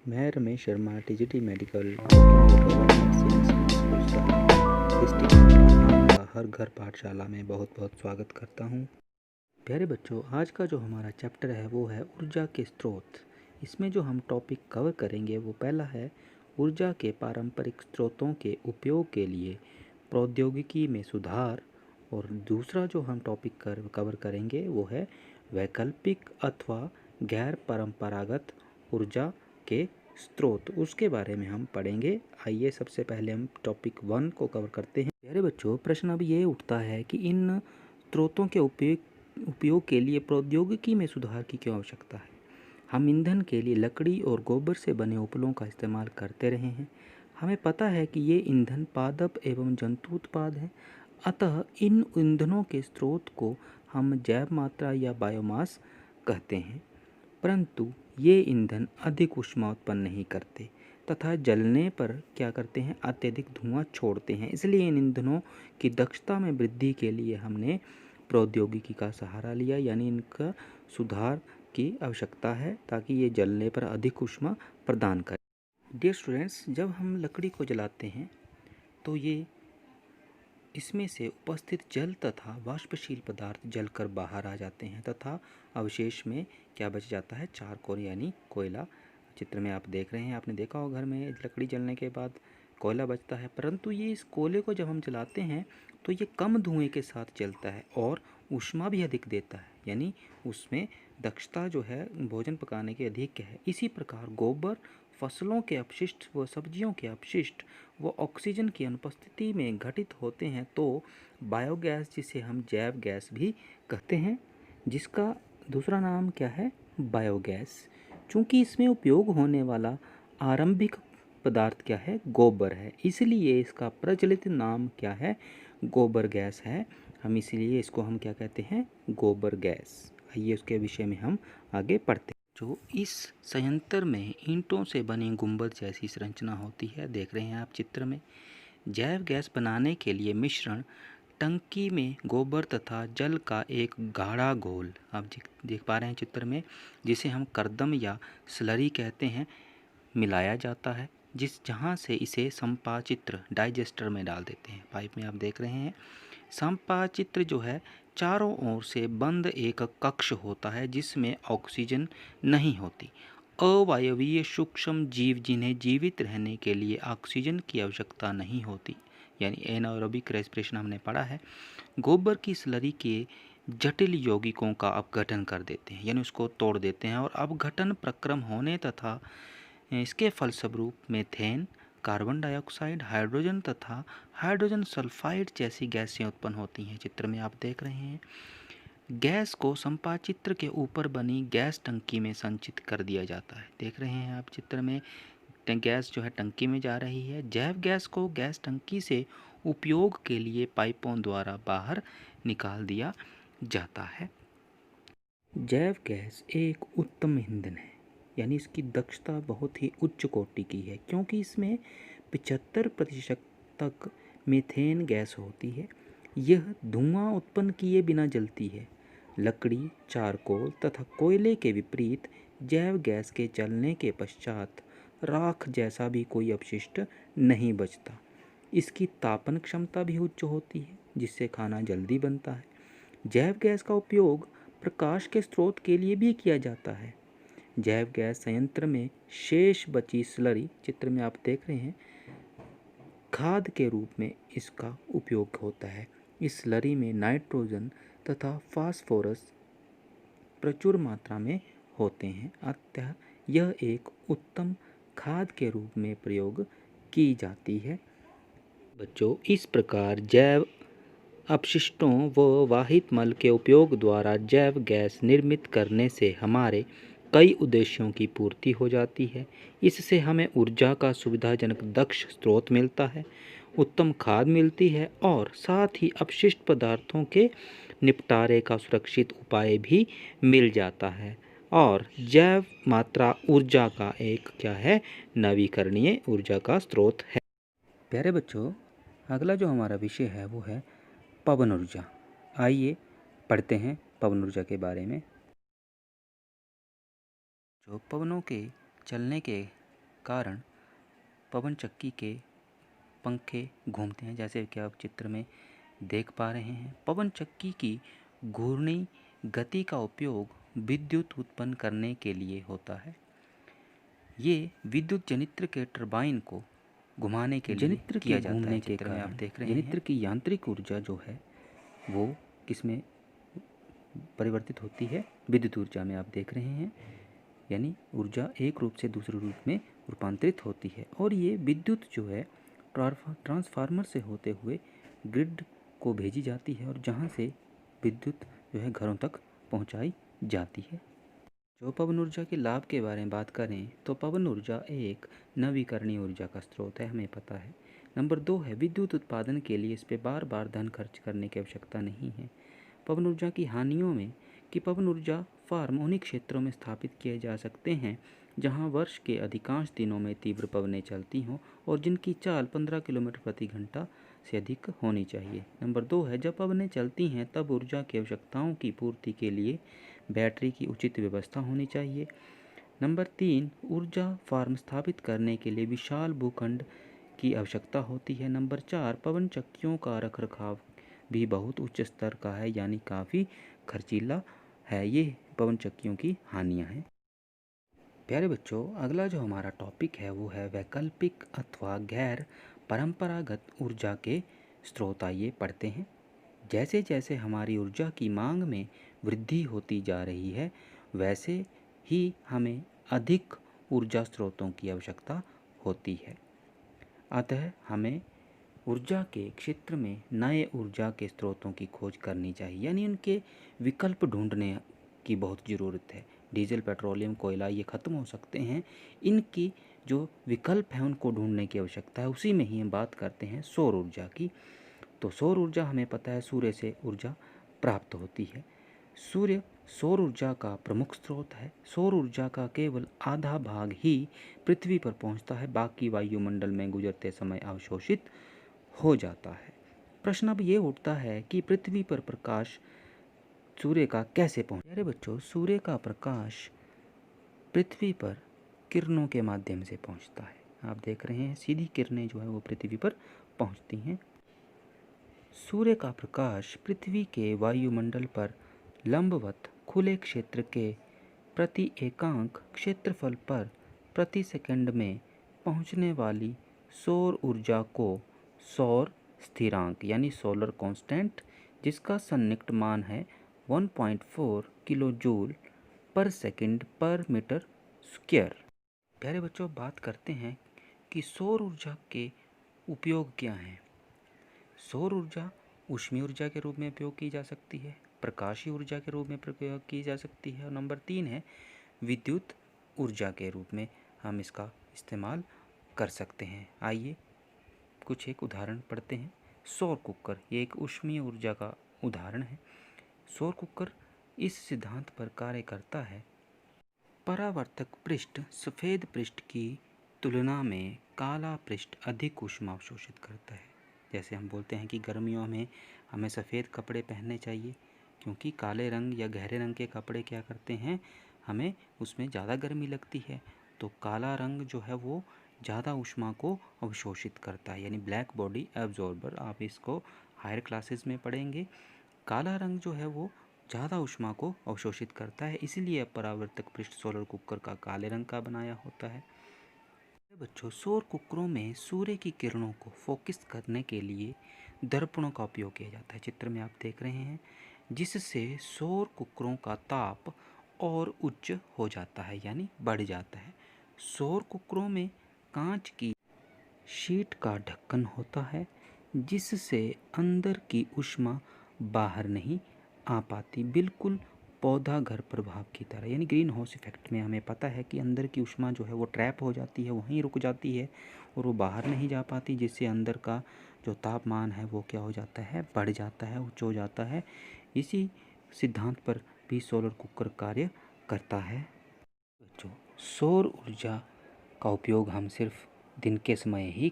मैं Ramesh Sharma TGT medical का हर घर पाठशाला में बहुत बहुत स्वागत करता हूँ। प्यारे बच्चों, आज का जो हमारा चैप्टर है वो है ऊर्जा के स्रोत। इसमें जो हम टॉपिक कवर करेंगे वो पहला है ऊर्जा के पारंपरिक स्रोतों के उपयोग के लिए प्रौद्योगिकी में सुधार, और दूसरा जो हम टॉपिक कवर करेंगे वो है वैकल्पिक अथवा गैर परंपरागत ऊर्जा के स्रोत। उसके बारे में हम पढ़ेंगे। आइए सबसे पहले हम टॉपिक 1 को कवर करते हैं। प्यारे बच्चों, प्रश्न अब ये उठता है कि इन स्रोतों के उपयोग के लिए प्रौद्योगिकी में सुधार की क्यों आवश्यकता है। हम ईंधन के लिए लकड़ी और गोबर से बने उपलों का इस्तेमाल करते रहे हैं। हमें पता है कि ये ईंधन पादप एवं जंतु उत्पाद हैं, अतः इन ईंधनों के स्रोत को हम जैव मात्रा या बायोमास कहते हैं। परंतु ये ईंधन अधिक ऊष्मा उत्पन्न नहीं करते तथा जलने पर क्या करते हैं, अत्यधिक धुआं छोड़ते हैं। इसलिए इन ईंधनों की दक्षता में वृद्धि के लिए हमने प्रौद्योगिकी का सहारा लिया, यानी इनका सुधार की आवश्यकता है ताकि ये जलने पर अधिक ऊष्मा प्रदान करें। डियर स्टूडेंट्स, जब हम लकड़ी को जलाते हैं तो ये इसमें से उपस्थित जल तथा वाष्पशील पदार्थ जलकर बाहर आ जाते हैं तथा अवशेष में क्या बच जाता है, चारकोल यानी कोयला। चित्र में आप देख रहे हैं, आपने देखा हो घर में लकड़ी जलने के बाद कोयला बचता है, परंतु ये इस कोयले को जब हम जलाते हैं तो ये कम धुएं के साथ जलता है और ऊष्मा भी अधिक देता है, यानी उसमें दक्षता जो है भोजन पकाने की अधिक है। इसी प्रकार गोबर, फसलों के अपशिष्ट व सब्जियों के अपशिष्ट वो ऑक्सीजन की अनुपस्थिति में घटित होते हैं तो बायोगैस, जिसे हम जैव गैस भी कहते हैं, जिसका दूसरा नाम क्या है, बायोगैस। चूँकि इसमें उपयोग होने वाला आरंभिक पदार्थ क्या है, गोबर है, इसलिए इसका प्रचलित नाम क्या है, गोबर गैस है। हम इसलिए इसको हम क्या कहते हैं, गोबर गैस। आइए उसके विषय में हम आगे पढ़ते हैं। जो इस संयंत्र में ईंटों से बनी गुंबद जैसी संरचना होती है, देख रहे हैं आप चित्र में। जैव गैस बनाने के लिए मिश्रण टंकी में गोबर तथा जल का एक गाढ़ा घोल आप देख पा रहे हैं चित्र में, जिसे हम कर्दम या स्लरी कहते हैं, मिलाया जाता है, जहाँ से इसे संपाचित्र डाइजेस्टर में डाल देते हैं। पाइप में आप देख रहे हैं संपाचित्र जो है चारों ओर से बंद एक कक्ष होता है जिसमें ऑक्सीजन नहीं होती। अवायवीय सूक्ष्म जीव जिन्हें जीवित रहने के लिए ऑक्सीजन की आवश्यकता नहीं होती, यानी एनारोबिक रेस्पिरेशन हमने पढ़ा है, गोबर की स्लरी के जटिल यौगिकों का अपघटन कर देते हैं, यानी उसको तोड़ देते हैं, और अपघटन प्रक्रम होने तथा इसके फलस्वरूप मीथेन, कार्बन डाइऑक्साइड, हाइड्रोजन तथा हाइड्रोजन सल्फाइड जैसी गैसें उत्पन्न होती हैं। चित्र में आप देख रहे हैं गैस को संपाचित्र के ऊपर बनी गैस टंकी में संचित कर दिया जाता है। देख रहे हैं आप चित्र में गैस जो है टंकी में जा रही है। जैव गैस को गैस टंकी से उपयोग के लिए पाइपों द्वारा बाहर निकाल दिया जाता है। जैव गैस एक उत्तम ईंधन है, यानी इसकी दक्षता बहुत ही उच्च कोटि की है, क्योंकि इसमें 75% तक मीथेन गैस होती है। यह धुआं उत्पन्न किए बिना जलती है। लकड़ी, चारकोल तथा कोयले के विपरीत जैव गैस के जलने के पश्चात राख जैसा भी कोई अपशिष्ट नहीं बचता। इसकी तापन क्षमता भी उच्च होती है, जिससे खाना जल्दी बनता है। जैव गैस का उपयोग प्रकाश के स्रोत के लिए भी किया जाता है। जैव गैस संयंत्र में शेष बची स्लरी, चित्र में आप देख रहे हैं, खाद के रूप में इसका उपयोग होता है। इस स्लरी में नाइट्रोजन तथा फास्फोरस प्रचुर मात्रा में होते हैं, अतः यह एक उत्तम खाद के रूप में प्रयोग की जाती है। बच्चों, इस प्रकार जैव अपशिष्टों व वाहित मल के उपयोग द्वारा जैव गैस निर्मित करने से हमारे कई उद्देश्यों की पूर्ति हो जाती है। इससे हमें ऊर्जा का सुविधाजनक दक्ष स्रोत मिलता है, उत्तम खाद मिलती है और साथ ही अपशिष्ट पदार्थों के निपटारे का सुरक्षित उपाय भी मिल जाता है, और जैव मात्रा ऊर्जा का एक क्या है, नवीकरणीय ऊर्जा का स्रोत है। प्यारे बच्चों, अगला जो हमारा विषय है वो है पवन ऊर्जा। आइए पढ़ते हैं पवन ऊर्जा के बारे में। जो पवनों के चलने के कारण पवन चक्की के पंखे घूमते हैं, जैसे कि आप चित्र में देख पा रहे हैं। पवन चक्की की घूर्णी गति का उपयोग विद्युत उत्पन्न करने के लिए होता है। ये विद्युत जनित्र के टरबाइन को घुमाने के लिए किया जाता है। चित्र में आप देख रहे हैं जनित्र की यांत्रिक ऊर्जा जो है वो किसमें परिवर्तित होती है? विद्युत ऊर्जा में आप देख रहे हैं, यानी ऊर्जा एक रूप से दूसरे रूप में रूपांतरित होती है और ये विद्युत जो है ट्रांसफार्मर से होते हुए ग्रिड को भेजी जाती है और जहाँ से विद्युत जो है घरों तक पहुँचाई जाती है। जो पवन ऊर्जा के लाभ के बारे में बात करें तो पवन ऊर्जा एक नवीकरणीय ऊर्जा का स्रोत है, हमें पता है। नंबर 2 है विद्युत उत्पादन के लिए इस पर बार बार धन खर्च करने की आवश्यकता नहीं है। पवन ऊर्जा की हानियों में कि पवन ऊर्जा फार्म उन्हीं क्षेत्रों में स्थापित किए जा सकते हैं जहां वर्ष के अधिकांश दिनों में तीव्र पवनें चलती हों और जिनकी चाल 15 किलोमीटर प्रति घंटा से अधिक होनी चाहिए। नंबर 2 है जब पवनें चलती हैं तब ऊर्जा की आवश्यकताओं की पूर्ति के लिए बैटरी की उचित व्यवस्था होनी चाहिए। नंबर 3 ऊर्जा फार्म स्थापित करने के लिए विशाल भूखंड की आवश्यकता होती है। नंबर 4 पवन चक्कियों का रखरखाव भी बहुत उच्च स्तर का है, यानी काफ़ी खर्चीला है। ये पवन चक्कियों की हानियाँ हैं। प्यारे बच्चों, अगला जो हमारा टॉपिक है वो है वैकल्पिक अथवा गैर परंपरागत ऊर्जा के स्रोत। आइए पढ़ते हैं। जैसे जैसे हमारी ऊर्जा की मांग में वृद्धि होती जा रही है वैसे ही हमें अधिक ऊर्जा स्रोतों की आवश्यकता होती है। अतः हमें ऊर्जा के क्षेत्र में नए ऊर्जा के स्रोतों की खोज करनी चाहिए, यानी उनके विकल्प ढूंढने की बहुत ज़रूरत है। डीजल, पेट्रोलियम, कोयला ये ख़त्म हो सकते हैं, इनकी जो विकल्प हैं उनको ढूंढने की आवश्यकता है। उसी में ही हम बात करते हैं सौर ऊर्जा की। तो सौर ऊर्जा हमें पता है सूर्य से ऊर्जा प्राप्त होती है। सूर्य सौर ऊर्जा का प्रमुख स्रोत है। सौर ऊर्जा का केवल आधा भाग ही पृथ्वी पर पहुंचता है, बाकी वायुमंडल में गुजरते समय अवशोषित हो जाता है। प्रश्न अब ये उठता है कि पृथ्वी पर प्रकाश सूर्य का कैसे पहुंचता है? अरे बच्चों, सूर्य का प्रकाश पृथ्वी पर किरणों के माध्यम से पहुंचता है। आप देख रहे हैं सीधी किरणें जो है वो पृथ्वी पर पहुंचती हैं। सूर्य का प्रकाश पृथ्वी के वायुमंडल पर लंबवत खुले क्षेत्र के प्रति एकांक क्षेत्रफल पर प्रति सेकंड में पहुंचने वाली सौर ऊर्जा को सौर स्थिरांक यानी सोलर कांस्टेंट, जिसका सन्निकट मान है 1.4 किलो जूल पर सेकंड पर मीटर स्क्वायर। प्यारे बच्चों, बात करते हैं कि सौर ऊर्जा के उपयोग क्या हैं। सौर ऊर्जा ऊष्मीय ऊर्जा के रूप में उपयोग की जा सकती है, प्रकाशीय ऊर्जा के रूप में प्रयोग की जा सकती है और नंबर 3 है विद्युत ऊर्जा के रूप में हम इसका इस्तेमाल कर सकते हैं। आइए कुछ एक उदाहरण पढ़ते हैं। सौर कुकर ये एक ऊष्मीय ऊर्जा का उदाहरण है। सौर कुकर इस सिद्धांत पर कार्य करता है, परावर्तक पृष्ठ सफ़ेद पृष्ठ की तुलना में काला पृष्ठ अधिक ऊष्मा अवशोषित करता है। जैसे हम बोलते हैं कि गर्मियों में हमें सफ़ेद कपड़े पहनने चाहिए, क्योंकि काले रंग या गहरे रंग के कपड़े क्या करते हैं, हमें उसमें ज़्यादा गर्मी लगती है। तो काला रंग जो है वो ज़्यादा ऊष्मा को अवशोषित करता है, यानी ब्लैक बॉडी एब्जॉर्बर। आप इसको हायर क्लासेस में पढ़ेंगे। काला रंग जो है वो ज़्यादा ऊष्मा को अवशोषित करता है, इसीलिए परावर्तक पृष्ठ सोलर कुकर का काले रंग का बनाया होता है। बच्चों, सौर कुकरों में सूर्य की किरणों को फोकस करने के लिए दर्पणों का उपयोग किया जाता है। चित्र में आप देख रहे हैं, जिससे सौर कुकरों का ताप और उच्च हो जाता है, यानी बढ़ जाता है। सौर कुकरों में कांच की शीट का ढक्कन होता है, जिससे अंदर की ऊष्मा बाहर नहीं आ पाती, बिल्कुल पौधा घर प्रभाव की तरह, यानी ग्रीन हाउस इफेक्ट में हमें पता है कि अंदर की ऊष्मा जो है वो ट्रैप हो जाती है, वहीं रुक जाती है और वो बाहर नहीं जा पाती, जिससे अंदर का जो तापमान है वो क्या हो जाता है, बढ़ जाता है, उच्च हो जाता है। इसी सिद्धांत पर भी सोलर कुकर कार्य करता है। बच्चों, सौर ऊर्जा का उपयोग हम सिर्फ दिन के समय ही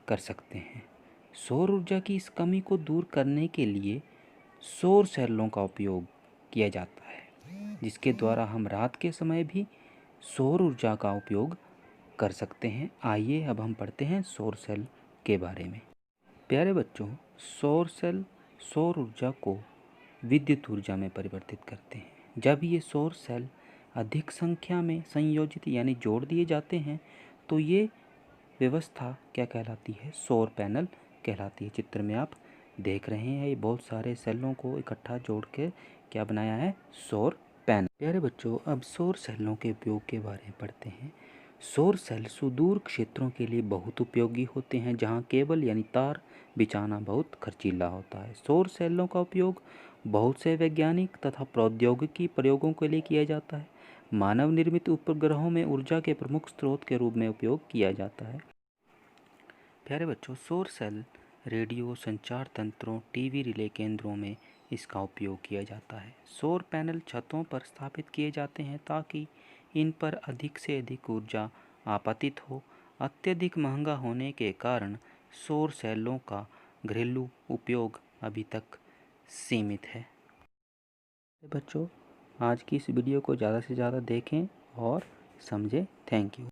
कर सकते हैं। सौर ऊर्जा की इस कमी को दूर करने के लिए सौर सेलों का उपयोग किया जाता है, जिसके द्वारा हम रात के समय भी सौर ऊर्जा का उपयोग कर सकते हैं। आइए अब हम पढ़ते हैं सौर सेल के बारे में। प्यारे बच्चों, सौर सेल सौर ऊर्जा को विद्युत ऊर्जा में परिवर्तित करते हैं। जब ये सौर सेल अधिक संख्या में संयोजित यानी जोड़ दिए जाते हैं तो ये व्यवस्था क्या कहलाती है? सौर पैनल कहलाती है। चित्र में आप देख रहे हैं ये बहुत सारे सेलों को इकट्ठा जोड़ के क्या बनाया है? सौर पैनल। प्यारे बच्चों, अब सौर सेलों के उपयोग के बारे में पढ़ते हैं। सौर सेल सुदूर क्षेत्रों के लिए बहुत उपयोगी होते हैं जहां केबल यानी तार बिछाना बहुत खर्चीला होता है। सौर सेलों का उपयोग बहुत से वैज्ञानिक तथा प्रौद्योगिकी प्रयोगों के लिए किया जाता है। मानव निर्मित उपग्रहों में ऊर्जा के प्रमुख स्रोत के रूप में उपयोग किया जाता है। प्यारे बच्चों, सौर सेल रेडियो संचार तंत्रों, टीवी रिले केंद्रों में इसका उपयोग किया जाता है। सौर पैनल छतों पर स्थापित किए जाते हैं ताकि इन पर अधिक से अधिक ऊर्जा आपातित हो। अत्यधिक महंगा होने के कारण सौर सेलों का घरेलू उपयोग अभी तक सीमित है। बच्चों, आज की इस वीडियो को ज़्यादा से ज़्यादा देखें और समझें। Thank you.